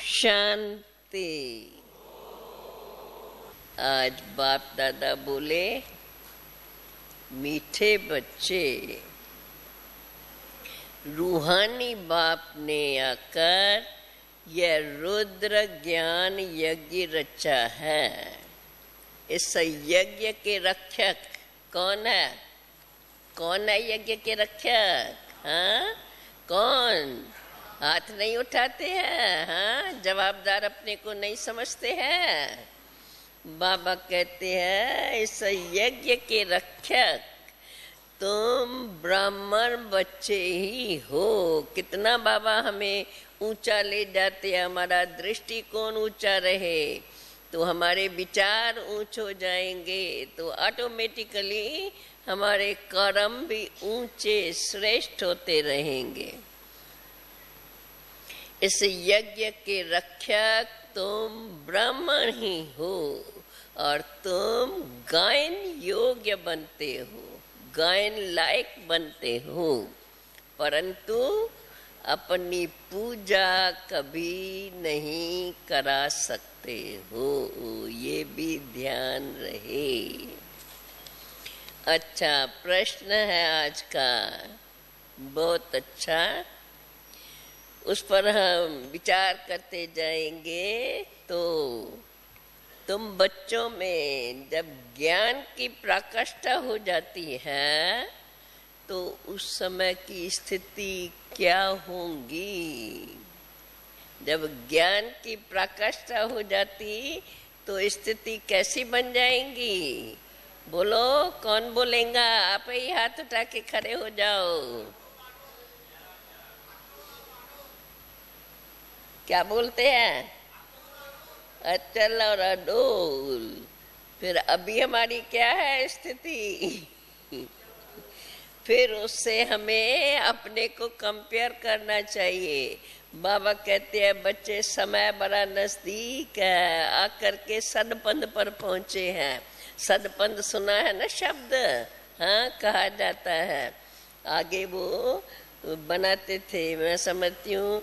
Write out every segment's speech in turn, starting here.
शांति। आज बाप दादा बोले, मीठे बच्चे, रूहानी बाप ने आकर यह रुद्र ज्ञान यज्ञ रचा है। इस यज्ञ के रक्षक कौन है? कौन है यज्ञ के रक्षक? हाँ, कौन? हाथ नहीं उठाते हैं। हाँ, जवाबदार अपने को नहीं समझते हैं। बाबा कहते हैं, इस यज्ञ के रक्षक तुम ब्राह्मण बच्चे ही हो। कितना बाबा हमें ऊंचा ले जाते हैं, हमारा दृष्टिकोण ऊंचा रहे तो हमारे विचार ऊंच हो जाएंगे, तो ऑटोमेटिकली हमारे कर्म भी ऊंचे श्रेष्ठ होते रहेंगे। इस यज्ञ के रक्षक तुम ब्राह्मण ही हो और तुम गायन योग्य बनते हो, गायन लायक बनते हो, परंतु अपनी पूजा कभी नहीं करा सकते हो, ये भी ध्यान रहे। अच्छा प्रश्न है आज का, बहुत अच्छा, उस पर हम विचार करते जाएंगे। तो तुम बच्चों में जब ज्ञान की प्रकाष्ठा हो जाती है तो उस समय की स्थिति क्या होंगी? जब ज्ञान की प्रकाष्ठा हो जाती तो स्थिति कैसी बन जाएंगी? बोलो, कौन बोलेगा? आप ही हाथ उठा के खड़े हो जाओ। क्या बोलते हैं? अचल और अडोल। फिर अभी हमारी क्या है स्थिति? फिर उससे हमें अपने को कंपेयर करना चाहिए। बाबा कहते हैं, बच्चे समय बड़ा नजदीक है, आकर के सदपंद पर पहुंचे हैं। सदपंद सुना है ना शब्द? हाँ, कहा जाता है। आगे वो बनाते थे, मैं समझती हूँ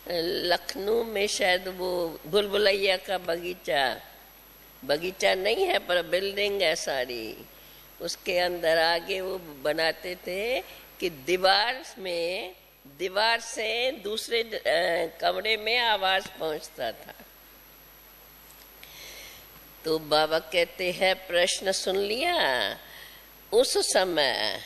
लखनऊ में शायद वो भूलभुलैया का बगीचा नहीं है पर बिल्डिंग है सारी, उसके अंदर आगे वो बनाते थे कि दीवार से दूसरे कमरे में आवाज पहुंचता था। तो बाबा कहते हैं, प्रश्न सुन लिया? उस समय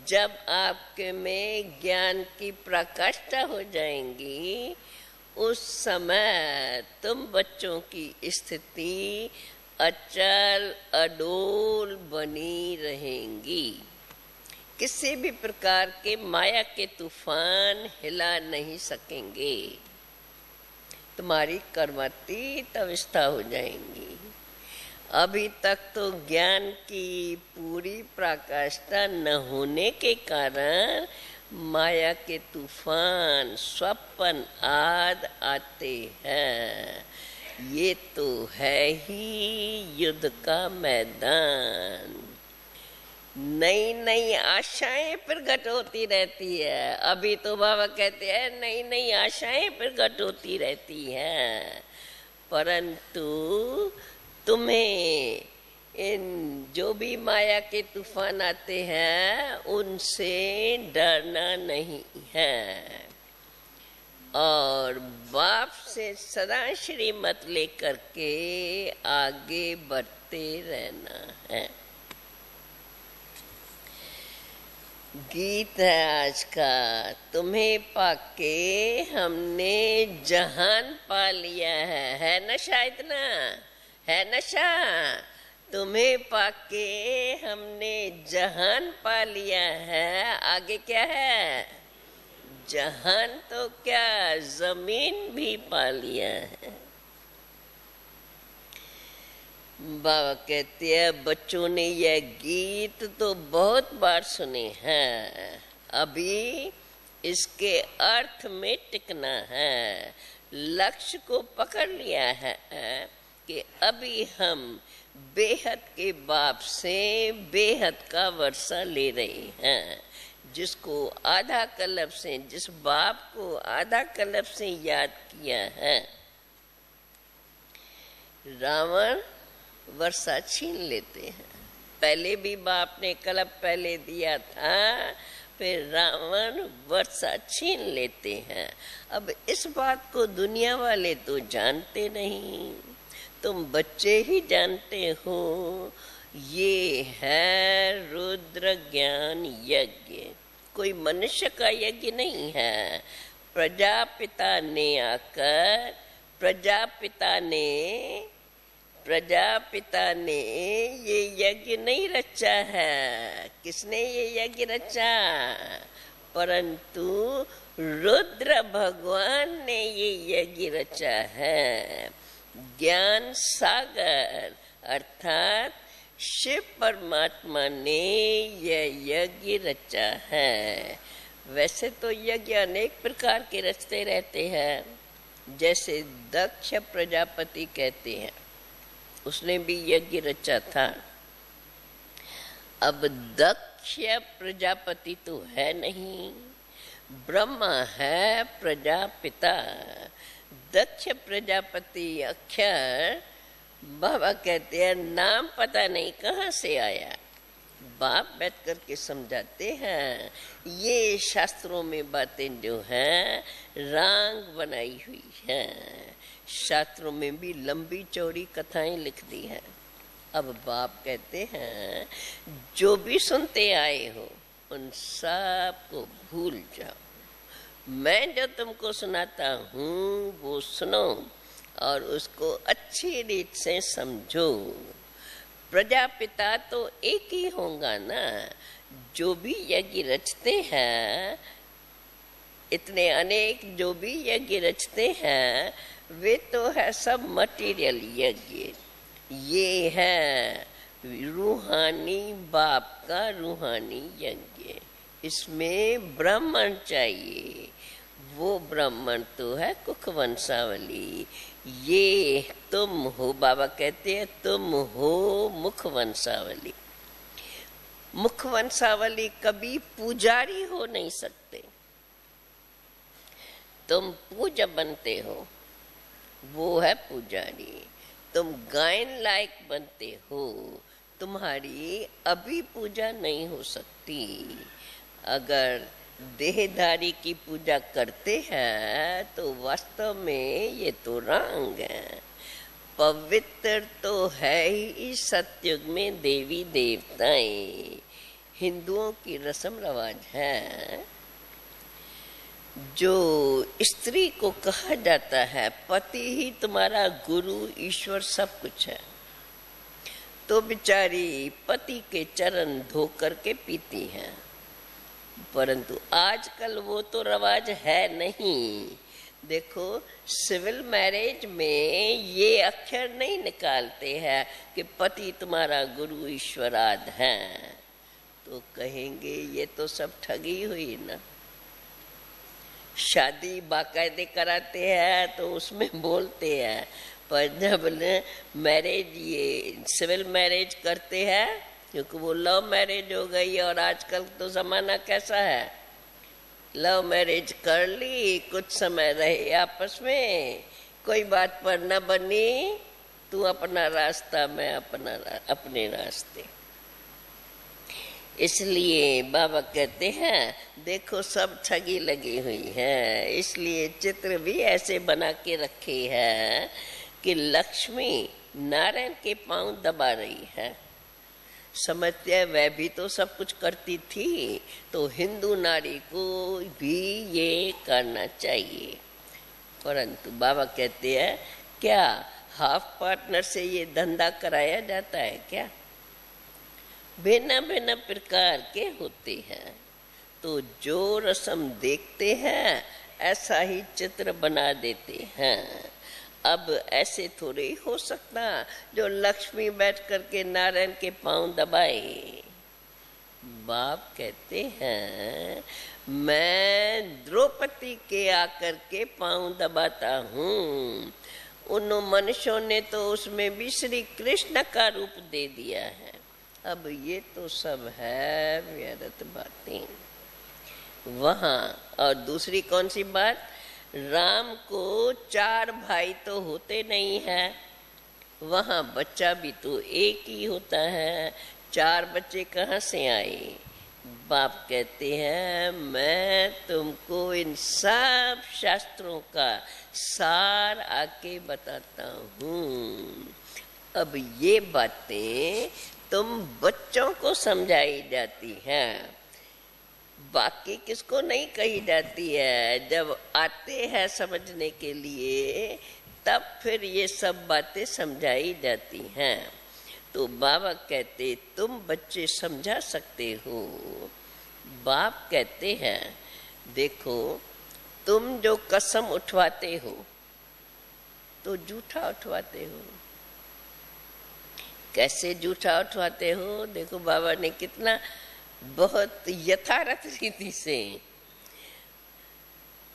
जब आपके में ज्ञान की प्रकाष्ठा हो जाएंगी, उस समय तुम बच्चों की स्थिति अचल अडोल बनी रहेंगी। किसी भी प्रकार के माया के तूफान हिला नहीं सकेंगे। तुम्हारी कर्मातीत अवस्था हो जाएंगी। अभी तक तो ज्ञान की पूरी प्रकाष्ठा न होने के कारण माया के तूफान स्वप्न आदि आते हैं। ये तो है ही युद्ध का मैदान। नई नई आशाएं प्रकट होती रहती है। अभी तो बाबा कहते हैं नई नई आशाएं प्रकट होती रहती हैं, परंतु तुम्हें इन जो भी माया के तूफान आते हैं उनसे डरना नहीं है और बाप से सदा श्रीमत लेकर के आगे बढ़ते रहना है। गीत है आज का, तुम्हें पाके हमने जहान पा लिया है नशा इतना है नशा। तुम्हें पाके हमने जहान पा लिया है, आगे क्या है? जहान तो क्या जमीन भी पा लिया है। बाबा कहते हैं, बच्चों ने यह गीत तो बहुत बार सुने हैं, अभी इसके अर्थ में टिकना है। लक्ष्य को पकड़ लिया है कि अभी हम बेहद के बाप से बेहद का वर्षा ले रहे हैं। जिसको आधा कल्प से, जिस बाप को आधा कल्प से याद किया है, रावण वर्षा छीन लेते हैं। पहले भी बाप ने कलप पहले दिया था, फिर रावण वर्षा छीन लेते हैं। अब इस बात को दुनिया वाले तो जानते नहीं, तुम बच्चे ही जानते हो। ये है रुद्र ज्ञान यज्ञ, कोई मनुष्य का यज्ञ नहीं है। प्रजापिता ने आकर प्रजापिता ने ये यज्ञ नहीं रचा है। किसने ये यज्ञ रचा? परंतु रुद्र भगवान ने ये यज्ञ रचा है। ज्ञान सागर अर्थात शिव परमात्मा ने यह यज्ञ रचा है। वैसे तो यज्ञ अनेक प्रकार के रचते रहते हैं, जैसे दक्ष प्रजापति कहते हैं, उसने भी यज्ञ रचा था। अब दक्ष प्रजापति तो है नहीं, ब्रह्मा है प्रजापिता। दक्ष प्रजापति अक्षर बाबा कहते हैं नाम पता नहीं कहाँ से आया। बाप बैठ करके समझाते हैं, ये शास्त्रों में बातें जो हैं रांग बनाई हुई हैं। शास्त्रों में भी लंबी चौड़ी कथाएं लिख दी हैं। अब बाप कहते हैं जो भी सुनते आए हो उन सब को भूल जाओ। मैं जो तुमको सुनाता हूँ वो सुनो और उसको अच्छी रीत से समझो। प्रजापिता तो एक ही होगा ना। जो भी यज्ञ रचते हैं, इतने अनेक जो भी यज्ञ रचते हैं, वे तो है सब मटेरियल यज्ञ। ये है रूहानी बाप का रूहानी यज्ञ। इसमें ब्राह्मण चाहिए। वो ब्राह्मण तो है कुख वंशावली। ये तुम हो, बाबा कहते हैं तुम हो मुख वंशावली। मुख वंशावली कभी पुजारी हो नहीं सकते। तुम पूजा बनते हो, वो है पुजारी। तुम गायन लायक बनते हो, तुम्हारी अभी पूजा नहीं हो सकती। अगर देहधारी की पूजा करते हैं तो वास्तव में ये तो रंग है। पवित्र तो है ही इस सतयुग में देवी देवताएं। हिंदुओं की रस्म रवाज है, जो स्त्री को कहा जाता है पति ही तुम्हारा गुरु ईश्वर सब कुछ है, तो बेचारी पति के चरण धो करके पीती हैं। परंतु आजकल वो तो रवाज है नहीं। देखो सिविल मैरिज में ये अक्षर नहीं निकालते हैं कि पति तुम्हारा गुरु ईश्वराद है, तो कहेंगे ये तो सब ठगी हुई ना। शादी बाकायदे कराते हैं तो उसमें बोलते हैं, पर जब मैरिज ये सिविल मैरिज करते हैं, क्योंकि वो लव मैरिज हो गई। और आजकल तो जमाना कैसा है, लव मैरिज कर ली, कुछ समय रहे आपस में, कोई बात पर न बनी, तू अपना रास्ता मैं अपने रास्ते। इसलिए बाबा कहते हैं देखो सब ठगी लगी हुई है। इसलिए चित्र भी ऐसे बना के रखे हैं कि लक्ष्मी नारायण के पांव दबा रही है। समझते हैं वह भी तो सब कुछ करती थी, तो हिंदू नारी को भी ये करना चाहिए। परंतु बाबा कहते हैं क्या हाफ पार्टनर से ये धंधा कराया जाता है क्या? भिन्न भिन्न प्रकार के होते हैं। तो जो रस्म देखते हैं ऐसा ही चित्र बना देते हैं। अब ऐसे थोड़े ही हो सकता जो लक्ष्मी बैठ करके नारायण के पांव दबाए। बाप कहते हैं मैं द्रौपदी के आकर के पांव दबाता हूँ। उन मनुष्यों ने तो उसमें भी श्री कृष्ण का रूप दे दिया है। अब ये तो सब है व्यर्थ बातें। वहाँ और दूसरी कौन सी बात, राम को 4 भाई तो होते नहीं है, वहाँ बच्चा भी तो एक ही होता है, 4 बच्चे कहाँ से आए? बाप कहते हैं मैं तुमको इन सब शास्त्रों का सार आके बताता हूँ। अब ये बातें तुम बच्चों को समझाई जाती हैं, बाकी किसको नहीं कही जाती है। जब आते हैं समझने के लिए तब फिर ये सब बातें समझाई जाती हैं। तो बाबा कहते तुम बच्चे समझा सकते हो। बाप कहते हैं देखो तुम जो कसम उठवाते हो तो झूठा उठवाते हो। कैसे झूठा उठवाते हो? देखो बाबा ने कितना बहुत यथार्थ रीति से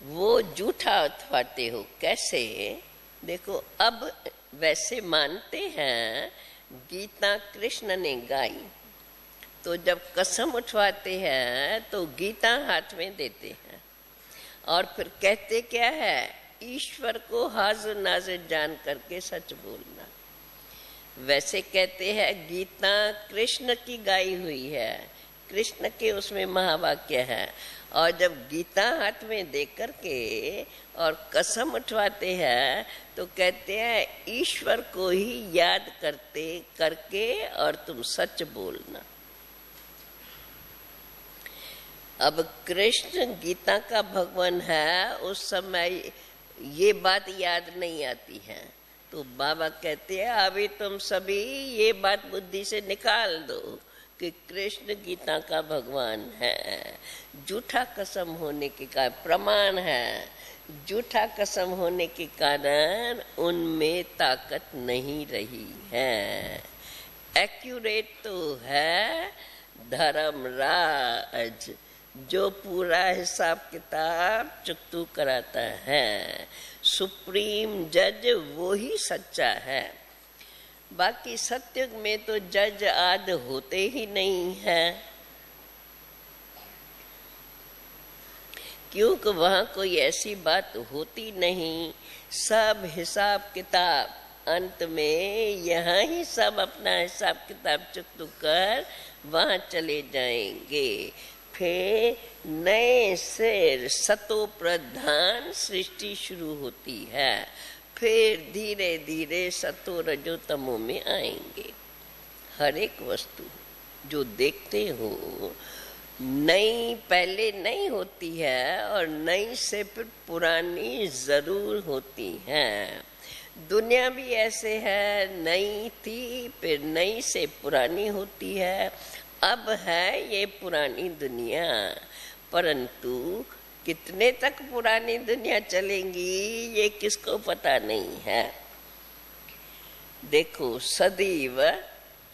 वो झूठा उठवाते हो। कैसे? देखो अब वैसे मानते हैं गीता कृष्ण ने गाई, तो जब कसम उठवाते हैं तो गीता हाथ में देते हैं और फिर कहते क्या है? ईश्वर को हाजिर नाजिर जान करके सच बोलना। वैसे कहते हैं गीता कृष्ण की गाई हुई है, कृष्ण के उसमें महावाक्य है, और जब गीता हाथ में दे करके और कसम उठवाते हैं तो कहते हैं ईश्वर को ही याद करते करके और तुम सच बोलना। अब कृष्ण गीता का भगवान है, उस समय ये बात याद नहीं आती है, तो बाबा कहते हैं अभी तुम सभी ये बात बुद्धि से निकाल दो कि कृष्ण गीता का भगवान है। झूठा कसम होने के कारण प्रमाण है, झूठा कसम होने के कारण उनमें ताकत नहीं रही है। एक्यूरेट तो है धर्मराज जो पूरा हिसाब किताब चुकतू कराता है। सुप्रीम जज वो ही सच्चा है। बाकी सत्युग में तो जज आद होते ही नहीं है, क्योंकि वहां कोई ऐसी बात होती नहीं। सब हिसाब किताब अंत में यहाँ ही सब अपना हिसाब किताब चुकतू कर वहां चले जाएंगे। फिर नए से सतो प्रधान सृष्टि शुरू होती है, फिर धीरे धीरे सतो रजो तमो में आएंगे। हर एक वस्तु जो देखते हो नई पहले नहीं होती है और नई से फिर पुरानी जरूर होती है। दुनिया भी ऐसे है, नई थी फिर नई से पुरानी होती है। अब है ये पुरानी दुनिया, परंतु कितने तक पुरानी दुनिया चलेंगी ये किसको पता नहीं है। देखो सदैव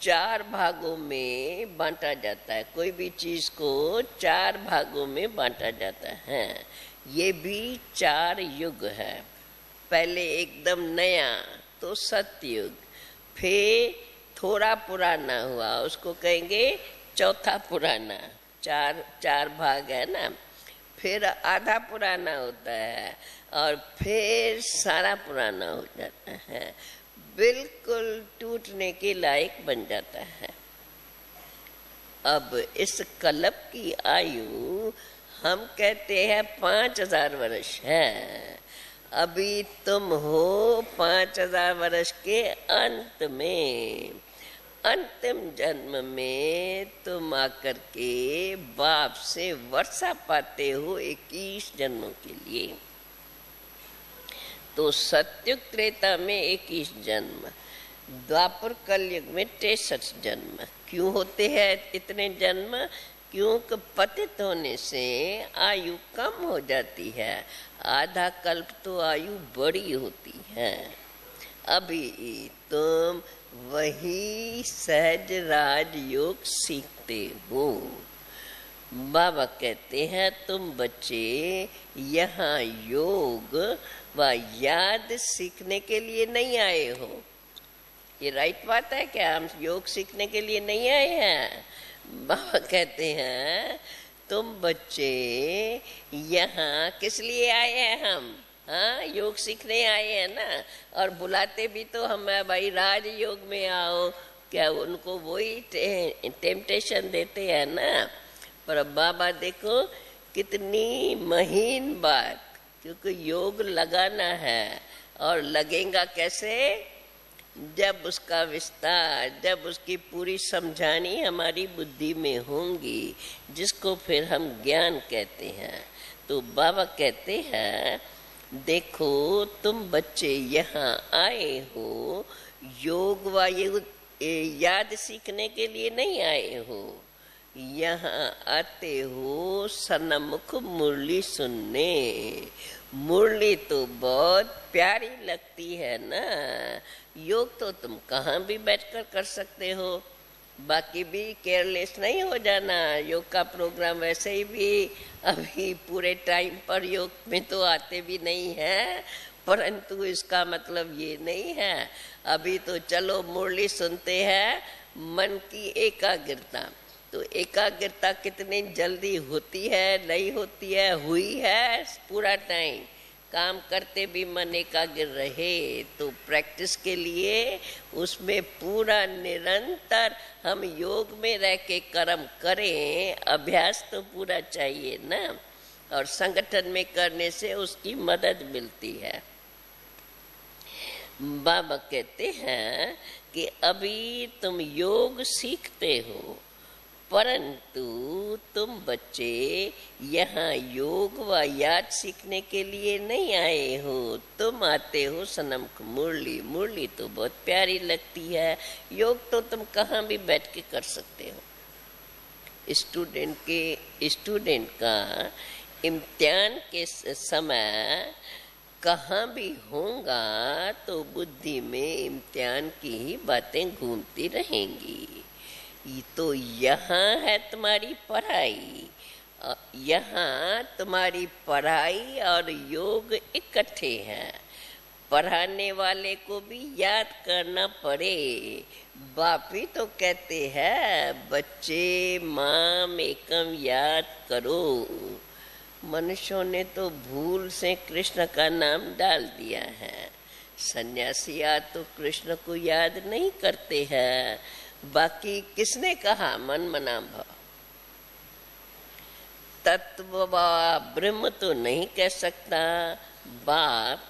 4 भागों में बांटा जाता है, कोई भी चीज को 4 भागों में बांटा जाता है। ये भी 4 युग है। पहले एकदम नया तो सतयुग, फिर थोड़ा पुराना हुआ उसको कहेंगे चौथा पुराना। 4 भाग है ना, फिर आधा पुराना होता है और फिर सारा पुराना हो जाता है, बिल्कुल टूटने के लायक बन जाता है। अब इस कल्प की आयु हम कहते हैं 5000 वर्ष है। अभी तुम हो 5000 वर्ष के अंत में। अंतिम जन्म में तुम आकर के बाप से वर्षा पाते हो 21 जन्मों के लिए। तो सत्युग त्रेता में 21 जन्म, द्वापर कलयुग में 63 जन्म। क्यों होते हैं इतने जन्म? क्योंकि पतित होने से आयु कम हो जाती है, आधा कल्प तो आयु बड़ी होती है। अभी तुम वही सहज राजयोग सीखते हो। बाबा कहते हैं तुम बच्चे यहाँ योग व याद सीखने के लिए नहीं आए हो। ये राइट बात है क्या? हम योग सीखने के लिए नहीं आए हैं। बाबा कहते हैं तुम बच्चे यहाँ किस लिए आए हैं? हम हाँ, योग सीखने आए हैं ना, और बुलाते भी तो हम भाई राज योग में आओ, क्या उनको वही टेम्पटेशन देते हैं ना। पर अब बाबा देखो कितनी महीन बात, क्योंकि योग लगाना है, और लगेगा कैसे, जब उसका विस्तार, जब उसकी पूरी समझानी हमारी बुद्धि में होंगी, जिसको फिर हम ज्ञान कहते हैं। तो बाबा कहते हैं देखो तुम बच्चे यहाँ आए हो, योग व याद सीखने के लिए नहीं आए हो, यहाँ आते हो सन्मुख मुरली सुनने। मुरली तो बहुत प्यारी लगती है ना। योग तो तुम कहाँ भी बैठकर कर सकते हो, बाकी भी केयरलेस नहीं हो जाना। योग का प्रोग्राम वैसे ही भी अभी पूरे टाइम पर योग में तो आते भी नहीं है, परंतु इसका मतलब ये नहीं है अभी तो चलो मुरली सुनते हैं, मन की एकाग्रता। तो एकाग्रता कितनी जल्दी होती है, नहीं होती है, हुई है पूरा टाइम काम करते भी मन एकाग्र रहे। तो प्रैक्टिस के लिए उसमें पूरा निरंतर हम योग में रह के कर्म करें, अभ्यास तो पूरा चाहिए ना, और संगठन में करने से उसकी मदद मिलती है। बाबा कहते हैं कि अभी तुम योग सीखते हो, परंतु तुम बच्चे यहाँ योग व याद सीखने के लिए नहीं आए हो, तुम आते हो सनम मुरली। मुरली तो बहुत प्यारी लगती है, योग तो तुम कहाँ भी बैठ के कर सकते हो। स्टूडेंट का इम्तिहान के समय कहाँ भी होगा तो बुद्धि में इम्तिहान की ही बातें घूमती रहेंगी। ये तो यहाँ है तुम्हारी पढ़ाई, यहाँ तुम्हारी पढ़ाई और योग इकट्ठे हैं। पढ़ाने वाले को भी याद करना पड़े। बाप ही तो कहते हैं बच्चे माम एकम याद करो। मनुष्यों ने तो भूल से कृष्ण का नाम डाल दिया है। सन्यासी आज तो कृष्ण को याद नहीं करते हैं। बाकी किसने कहा मन मना भाव, तत्व ब्रह्म तो नहीं कह सकता। बाप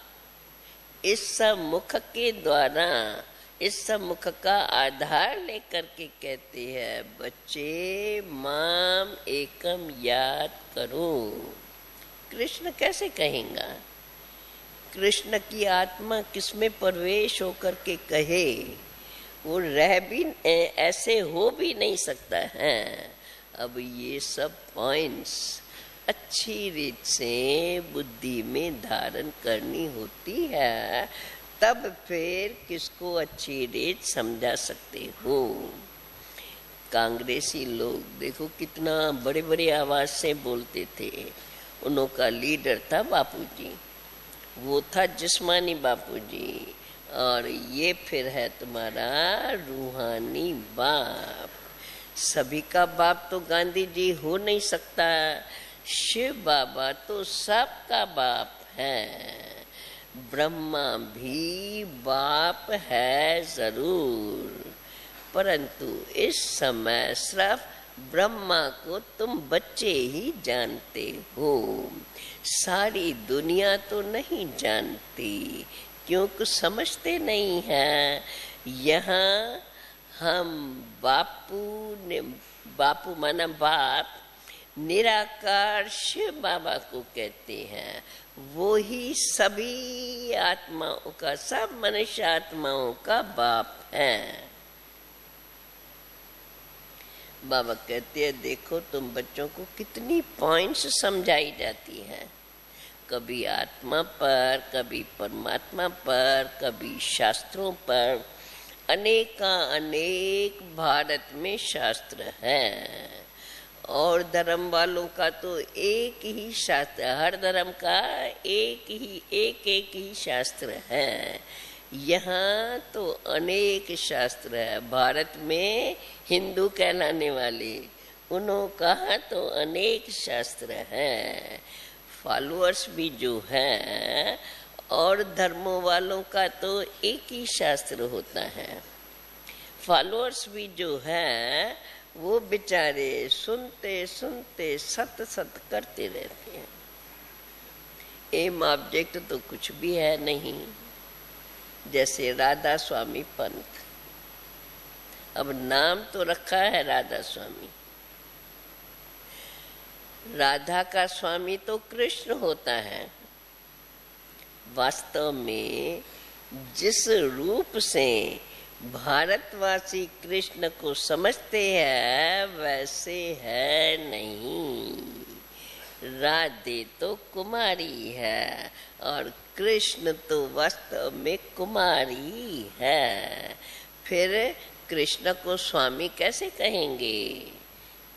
इस सब मुख के द्वारा, इस सब मुख का आधार लेकर के कहते हैं बच्चे माम एकम याद करो। कृष्ण कैसे कहेगा? कृष्ण की आत्मा किसमें प्रवेश होकर के कहे? वो रह भी ऐसे हो भी नहीं सकता है। अब ये सब पॉइंट्स अच्छी रीत से बुद्धि में धारण करनी होती है, तब फिर किसको अच्छी रीत समझा सकते हो। कांग्रेसी लोग देखो कितना बड़े बड़े आवाज से बोलते थे। उनका लीडर था बापूजी, वो था जिस्मानी बापूजी, और ये फिर है तुम्हारा रूहानी बाप। सभी का बाप तो गांधी जी हो नहीं सकता। शिव बाबा तो सबका बाप है। ब्रह्मा भी बाप है जरूर, परंतु इस समय सिर्फ ब्रह्मा को तुम बच्चे ही जानते हो। सारी दुनिया तो नहीं जानती, क्योंकि समझते नहीं है। यहाँ हम बापू माना बाप, निराकार शिव बाबा को कहते हैं। वो ही सभी आत्माओं का, सब मनुष्य आत्माओं का बाप है। बाबा कहते हैं देखो तुम बच्चों को कितनी पॉइंट्स समझाई जाती हैं, कभी आत्मा पर, कभी परमात्मा पर, कभी शास्त्रों पर। अनेक भारत में शास्त्र हैं, और धर्म वालों का तो एक ही शास्त्र, हर धर्म का एक ही शास्त्र है। यहाँ तो अनेक शास्त्र है। भारत में हिंदू कहलाने वाले, उन्होंने कहा तो अनेक शास्त्र हैं। फॉलोअर्स भी जो हैं और धर्मों वालों का तो एक ही शास्त्र होता है। फॉलोअर्स भी जो हैं वो बेचारे सुनते सुनते सत सत करते रहते हैं। एम ऑब्जेक्ट तो कुछ भी है नहीं। जैसे राधा स्वामी पंथ, अब नाम तो रखा है राधा स्वामी। राधा का स्वामी तो कृष्ण होता है। वास्तव में जिस रूप से भारतवासी कृष्ण को समझते हैं वैसे है नहीं। राधे तो कुमारी है और कृष्ण तो वास्तव में कुमारी है। फिर कृष्ण को स्वामी कैसे कहेंगे?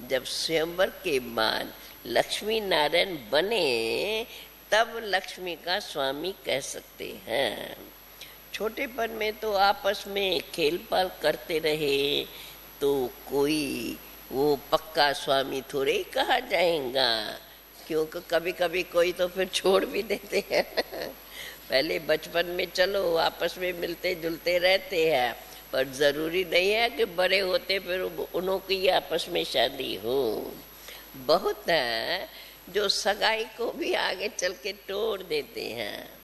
जब स्वयंवर के बाद लक्ष्मी नारायण बने तब लक्ष्मी का स्वामी कह सकते हैं। छोटेपन में तो आपस में खेल पाल करते रहे तो कोई वो पक्का स्वामी थोड़े ही कहा जाएगा, क्योंकि कभी कभी कोई तो फिर छोड़ भी देते हैं। पहले बचपन में चलो आपस में मिलते जुलते रहते हैं, पर जरूरी नहीं है कि बड़े होते फिर उन्हों की आपस में शादी हो। बहुत है जो सगाई को भी आगे चल के तोड़ देते हैं।